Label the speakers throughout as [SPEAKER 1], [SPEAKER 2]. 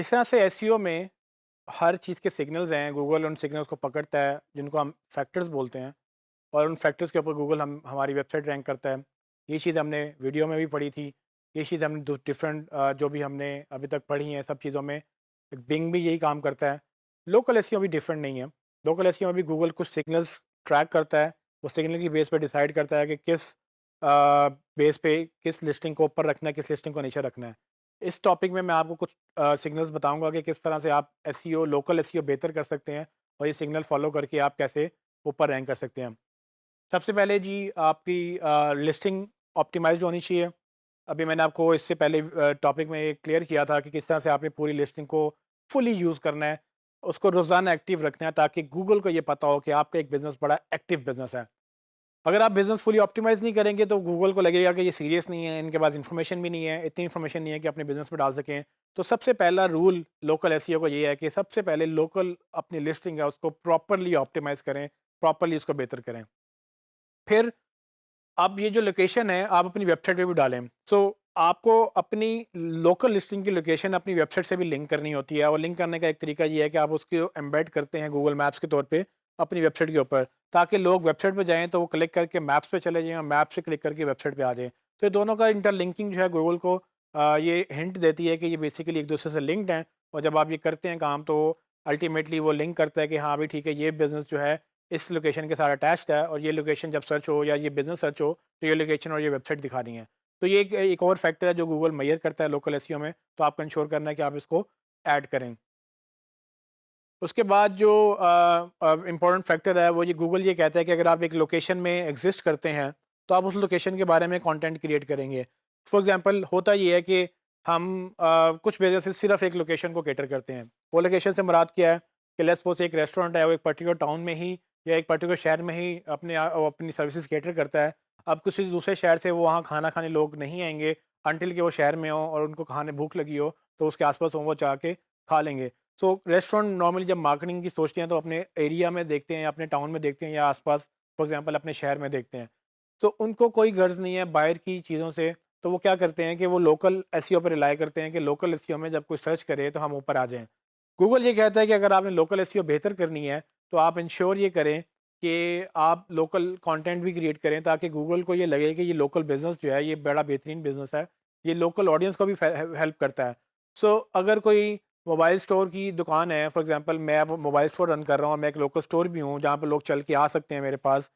[SPEAKER 1] जिस तरह से एसईओ में हर चीज़ के सिग्नल्स हैं, गूगल उन सिग्नल्स को पकड़ता है, जिनको हम फैक्टर्स बोलते हैं, और उन फैक्टर्स के ऊपर गूगल हम हमारी वेबसाइट रैंक करता है। ये चीज़ हमने वीडियो में भी पढ़ी थी। ये चीज़ हमने डिफरेंट जो भी हमने अभी तक पढ़ी हैं सब चीज़ों में, बिंग भी यही काम करता है। लोकल एसईओ भी डिफरेंट नहीं है। लोकल एसईओ में भी गूगल कुछ सिग्नल्स ट्रैक करता है। वो सिग्नल की बेस पे डिसाइड करता है कि किस बेस पे किस लिस्टिंग को ऊपर रखना है, किस लिस्टिंग को नीचे रखना है। इस टॉपिक में मैं आपको कुछ सिग्नल्स बताऊंगा कि किस तरह से आप एसईओ लोकल एसईओ बेहतर कर सकते हैं, और ये सिग्नल फॉलो करके आप कैसे ऊपर रैंक कर सकते हैं। सबसे पहले जी, आपकी लिस्टिंग ऑप्टिमाइज़्ड होनी चाहिए। अभी मैंने आपको इससे पहले टॉपिक में ये क्लियर किया था कि किस तरह से आपने पूरी लिस्टिंग को फुली यूज़ करना है, उसको रोज़ाना एक्टिव रखना है, ताकि गूगल को ये पता हो कि आपका एक बिज़नेस बड़ा एक्टिव बिज़नेस है। अगर आप बिज़नेस फुली ऑप्टिमाइज़ नहीं करेंगे तो गूगल को लगेगा कि ये सीरियस नहीं है, इनके पास इन्फॉर्मेशन भी नहीं है, इतनी इन्फॉर्मेशन नहीं है कि अपने बिज़नेस में डाल सकें। तो सबसे पहला रूल लोकल एसईओ का ये है कि सबसे पहले लोकल अपनी लिस्टिंग है उसको प्रॉपर्ली ऑप्टिमाइज़ करें, प्रॉपर्ली उसको बेहतर करें। फिर अब ये जो लोकेशन है आप अपनी वेबसाइट पे भी डालें। आपको अपनी लोकल लिस्टिंग की लोकेशन अपनी वेबसाइट से भी लिंक करनी होती है, और लिंक करने का एक तरीका ये है कि आप उसको एम्बेड करते हैं गूगल मैप्स के तौर पे अपनी वेबसाइट के ऊपर, ताकि लोग वेबसाइट पे जाएँ तो वो क्लिक करके मैप्स पे चले जाएँ और मैप से क्लिक करके वेबसाइट पे आ जाएँ। तो ये दोनों का इंटरलिंकिंग जो है गूगल को ये हिंट देती है कि ये बेसिकली एक दूसरे से लिंक्ड हैं, और जब आप ये करते हैं काम तो अल्टीमेटली वो लिंक करता है कि हाँ भाई ठीक है, ये बिज़नेस जो है इस लोकेशन के साथ अटैच्ड है, और ये लोकेशन जब सर्च हो या ये बिज़नेस सर्च हो तो ये लोकेशन और ये वेबसाइट दिखानी है। तो ये एक और फैक्टर है जो गूगल मेजर करता है लोकल एसईओ में, तो आपको इंश्योर करना है कि आप इसको ऐड करें। उसके बाद जो इम्पोर्टेंट फैक्टर है वो ये गूगल ये कहता है कि अगर आप एक लोकेशन में एग्जिस्ट करते हैं तो आप उस लोकेशन के बारे में कंटेंट क्रिएट करेंगे। फॉर एग्जांपल होता ये है कि हम कुछ वजह से सिर्फ एक लोकेशन को कैटर करते हैं। वो लोकेशन से मुराद क्या है कि लेट्स सपोज एक रेस्टोरेंट है, वो एक पर्टिकुलर टाउन में ही या एक पर्टिकुलर शहर में ही वो अपनी सर्विसेज कैटर करता है। अब किसी दूसरे शहर से वो वहाँ खाना खाने लोग नहीं आएंगे अनटिल कि वो शहर में हो और उनको खाने भूख लगी हो, तो उसके आसपास वो जाके खा लेंगे। सो रेस्टोरेंट नॉर्मली जब मार्केटिंग की सोचते हैं तो अपने एरिया में देखते हैं, अपने टाउन में देखते हैं, या आसपास फॉर एग्जांपल अपने शहर में देखते हैं। तो उनको कोई गर्ज नहीं है बाहर की चीज़ों से, तो वो क्या करते हैं कि वो लोकल एसईओ पर रिलाई करते हैं कि लोकल एसईओ में जब कोई सर्च करे तो हम ऊपर आ जाएं। गूगल ये कहता है कि अगर आपने लोकल एसईओ बेहतर करनी है तो आप इंश्योर ये करें कि आप लोकल कंटेंट भी क्रिएट करें, ताकि गूगल को ये लगे कि ये लोकल बिजनेस जो है ये बड़ा बेहतरीन बिजनेस है, ये लोकल ऑडियंस को भी हेल्प करता है। अगर कोई मोबाइल स्टोर की दुकान है, फॉर एग्जांपल मैं अब मोबाइल स्टोर रन कर रहा हूँ, मैं एक लोकल स्टोर भी हूँ जहाँ पर लोग चल के आ सकते हैं मेरे पास।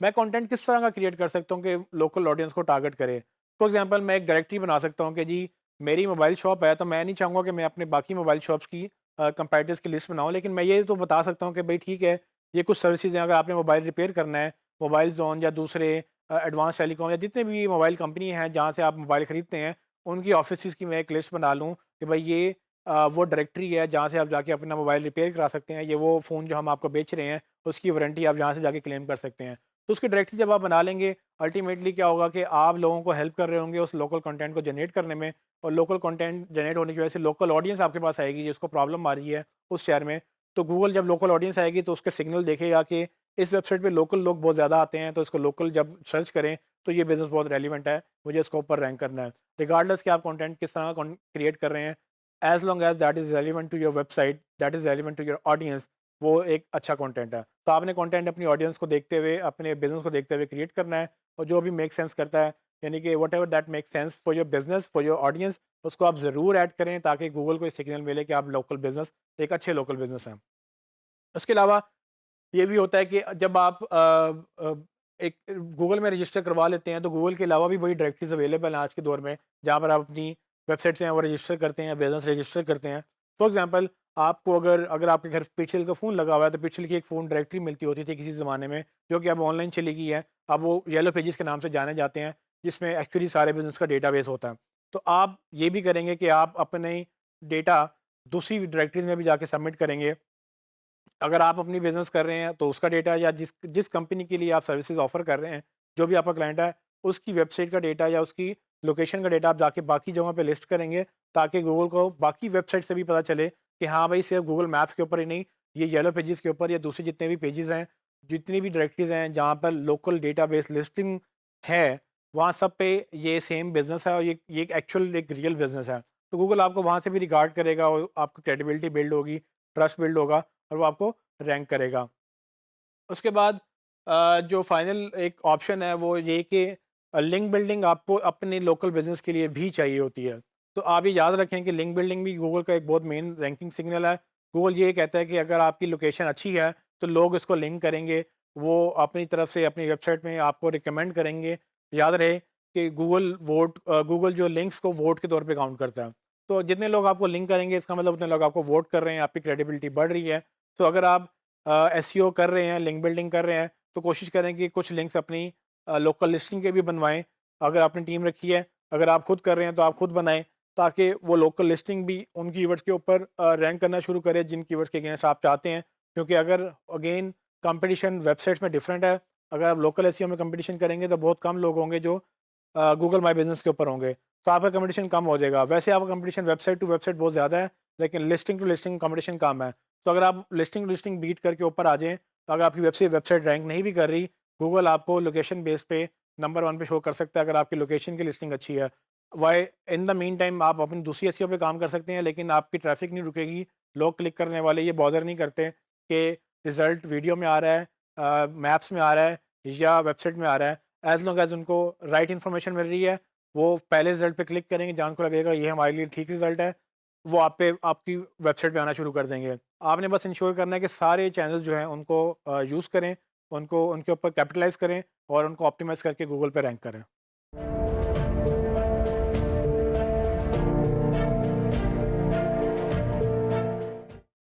[SPEAKER 1] मैं कंटेंट किस तरह का क्रिएट कर सकता हूँ कि लोकल ऑडियंस को टारगेट करे। फॉर एग्जांपल मैं एक डायरेक्टरी बना सकता हूँ कि जी मेरी मोबाइल शॉप है, तो मैं नहीं चाहूँगा कि मैं अपने बाकी मोबाइल शॉप्स की कंपेटिटर्स की लिस्ट बनाऊँ, लेकिन मैं ये तो बता सकता हूँ कि भाई ठीक है, ये कुछ सर्विसेज हैं, अगर आपने मोबाइल रिपेयर करना है, मोबाइल जोन या दूसरे एडवांस टेलीकॉम या जितने भी मोबाइल कंपनी हैं जहाँ से आप मोबाइल खरीदते हैं, उनकी ऑफिस की मैं एक लिस्ट बना लूँ कि भाई ये वो डायरेक्टरी है जहाँ से आप जाके अपना मोबाइल रिपेयर करा सकते हैं, ये वो फ़ोन जो हम आपको बेच रहे हैं उसकी वारंटी आप जहाँ से जाके क्लेम कर सकते हैं। तो उसकी डायरेक्टरी जब आप बना लेंगे, अल्टीमेटली क्या होगा कि आप लोगों को हेल्प कर रहे होंगे उस लोकल कंटेंट को जनरेट करने में, और लोकल कंटेंट जनरेट होने की वजह से लोकल ऑडियंस आपके पास आएगी जिसको प्रॉब्लम आ रही है उस शहर में। तो गूगल जब लोकल ऑडियंस आएगी तो उसके सिग्नल देखेगा कि इस वेबसाइट पे लोकल लोग बहुत ज़्यादा आते हैं, तो इसको लोकल जब सर्च करें तो ये बिज़नेस बहुत रेलिवेंट है, मुझे इसको ऊपर रैंक करना है। रिगार्डलेस कि आप कंटेंट किस तरह का क्रिएट कर रहे हैं, as long as that is relevant to your website, that is relevant to your audience, वो एक अच्छा कंटेंट है। तो आपने कंटेंट अपनी ऑडियंस को देखते हुए, अपने बिज़नेस को देखते हुए क्रिएट करना है, और जो भी मेक सेंस करता है, यानी कि whatever that makes sense for your business, for your audience, उसको आप ज़रूर ऐड करें ताकि गूगल को ये सिग्नल मिले कि आप लोकल बिज़नेस एक अच्छे लोकल बिज़नेस हैं। उसके अलावा ये भी होता है कि जब आप एक गूगल में रजिस्टर करवा लेते हैं तो गूगल के अलावा भी बड़ी डायरेक्टरीज अवेलेबल हैं आज के दौर में, जहाँ पर आप अपनी वेबसाइट से हैं वो रजिस्टर करते हैं, बिजनेस रजिस्टर करते हैं। फॉर एग्जांपल आपको अगर अगर आपके घर पिक्सल का फ़ोन लगा हुआ है तो पिक्सल की एक फ़ोन डायरेक्टरी मिलती होती थी किसी ज़माने में, जो कि अब ऑनलाइन चली गई है। अब वो येलो पेजेस के नाम से जाने जाते हैं, जिसमें एक्चुअली सारे बिजनेस का डेटाबेस होता है। तो आप ये भी करेंगे कि आप अपने डेटा दूसरी डायरेक्टरीज में भी जाके सबमिट करेंगे। अगर आप अपनी बिज़नेस कर रहे हैं तो उसका डेटा, या जिस जिस कंपनी के लिए आप सर्विसेज ऑफ़र कर रहे हैं, जो भी आपका क्लाइंट है, उसकी वेबसाइट का डेटा या उसकी लोकेशन का डेटा आप जाके बाकी जगहों पे लिस्ट करेंगे, ताकि गूगल को बाकी वेबसाइट से भी पता चले कि हाँ भाई, सिर्फ गूगल मैप्स के ऊपर ही नहीं, ये येलो पेजेस के ऊपर या दूसरे जितने भी पेजेस हैं, जितनी भी डायरेक्टरीज़ हैं जहाँ पर लोकल डेटाबेस लिस्टिंग है, वहाँ सब पे ये सेम बिज़नेस है, और ये एक एक्चुअल एक रियल बिज़नेस है। तो गूगल आपको वहाँ से भी रिगार्ड करेगा और आपकी क्रेडिबिलिटी बिल्ड होगी, ट्रस्ट बिल्ड होगा और वो आपको रैंक करेगा। उसके बाद जो फाइनल एक ऑप्शन है वो ये कि लिंक बिल्डिंग आपको अपने लोकल बिजनेस के लिए भी चाहिए होती है। तो आप ये याद रखें कि लिंक बिल्डिंग भी गूगल का एक बहुत मेन रैंकिंग सिग्नल है। गूगल ये कहता है कि अगर आपकी लोकेशन अच्छी है तो लोग इसको लिंक करेंगे, वो अपनी तरफ से अपनी वेबसाइट में आपको रिकमेंड करेंगे। याद रहे कि गूगल जो लिंक्स को वोट के तौर पे काउंट करता है। तो जितने लोग आपको लिंक करेंगे इसका मतलब उतने लोग आपको वोट कर रहे हैं, आपकी क्रेडिबिलिटी बढ़ रही है। तो अगर आप एसईओ कर रहे हैं, लिंक बिल्डिंग कर रहे हैं, तो कोशिश करें कि कुछ लिंक्स अपनी लोकल लिस्टिंग के भी बनवाएँ। अगर आपने टीम रखी है, अगर आप खुद कर रहे हैं तो आप खुद बनाएँ, ताकि वो लोकल लिस्टिंग भी उन कीवर्ड्स के ऊपर रैंक करना शुरू करे जिन कीवर्ड्स के अगेंस्ट आप चाहते हैं। क्योंकि अगर अगेन कॉम्पिटिशन वेबसाइट्स में डिफरेंट है, अगर आप लोकल एसईओ में कॉम्पिटिशन करेंगे तो बहुत कम लोग होंगे जो गूगल माय बिज़नेस के ऊपर होंगे, तो आपका कॉम्पिटिशन कम हो जाएगा। वैसे आपका कॉम्पिटिशन वेबसाइट टू वेबसाइट बहुत ज़्यादा है, लेकिन लिस्टिंग टू लिस्टिंग कॉम्पिटिशन कम है। तो अगर आप लिस्टिंग टू लिस्टिंग बीट करके ऊपर आ जाएँ, तो अगर आपकी वेबसाइट रैंक नहीं भी कर रही, गूगल आपको लोकेशन बेस पे नंबर 1 पे शो कर सकता है अगर आपकी लोकेशन की लिस्टिंग अच्छी है। Why in the meantime आप अपनी दूसरी एसईओ पे काम कर सकते हैं, लेकिन आपकी ट्रैफ़िक नहीं रुकेगी। लोग क्लिक करने वाले ये बॉदर नहीं करते कि रिज़ल्ट वीडियो में आ रहा है, मैप्स में आ रहा है या वेबसाइट में आ रहा है। एज़ लॉन्ग एज़ उनको राइट इन्फॉर्मेशन मिल रही है, वो पहले रिज़ल्ट पे क्लिक करेंगे जहाँ उनको लगेगा ये हमारे लिए ठीक रिज़ल्ट है, वो आपकी वेबसाइट पे आना शुरू कर देंगे। आपने बस इंश्योर करना है कि सारे चैनल जो हैं उनको यूज़ करें, उनको उनके ऊपर कैपिटलाइज़ करें और उनको ऑप्टिमाइज़ करके गूगल पे रैंक करें।